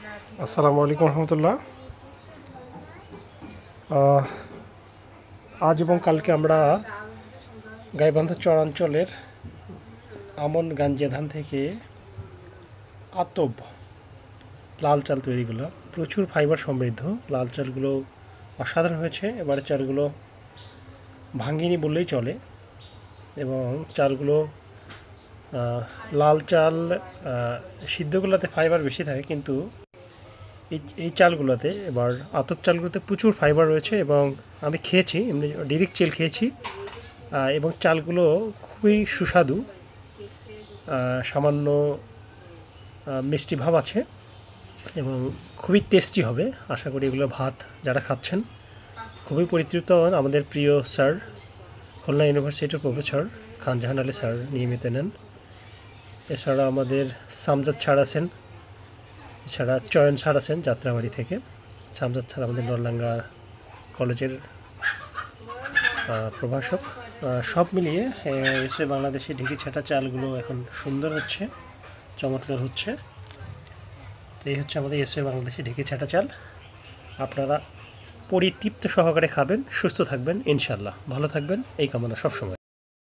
আসসালামু আলাইকুম রহমতুল্লাহ। আজ এবং কালকে আমরা গাইবান্ধা চরাঞ্চলের আমন গাঞ্জিয়া ধান থেকে আতপ লাল চাল তৈরিগুলো প্রচুর ফাইবার সমৃদ্ধ। লাল চালগুলো অসাধারণ হয়েছে। এবারে চালগুলো ভাঙিনি বললেই চলে এবং চালগুলো লাল চাল সিদ্ধগুলোতে ফাইবার বেশি থাকে, কিন্তু এই চালগুলোতে এবার আতপ চালগুলোতে প্রচুর ফাইবার রয়েছে এবং আমি খেয়েছি, এমনি ডিরেক্ট চাল খেয়েছি এবং চালগুলো খুবই সুস্বাদু। সামান্য মিষ্টি ভাব আছে এবং খুবই টেস্টি হবে। আশা করি এগুলো ভাত যারা খাচ্ছেন খুবই পরিতৃপ্ত হন। আমাদের প্রিয় স্যার, খুলনা ইউনিভার্সিটির প্রফেসর খান জাহান আলী স্যার নিয়মিত নেন। এছাড়া আমাদের সামজাদ স্যার আছেন, এছাড়া চয়ন স্যার আছেন যাত্রাবাড়ি থেকে। সামজাদ স্যার আমাদের নরলাঙ্গা কলেজের প্রভাষক। সব মিলিয়ে এসে বাংলাদেশি ঢেঁকি ছাটা চালগুলো এখন সুন্দর হচ্ছে, চমৎকার হচ্ছে। তো এই হচ্ছে আমাদের এসে বাংলাদেশি ঢেঁকি ছাটা চাল। আপনারা পরিতৃপ্ত সহকারে খাবেন, সুস্থ থাকবেন, ইনশাল্লাহ ভালো থাকবেন, এই কামনা সবসময়।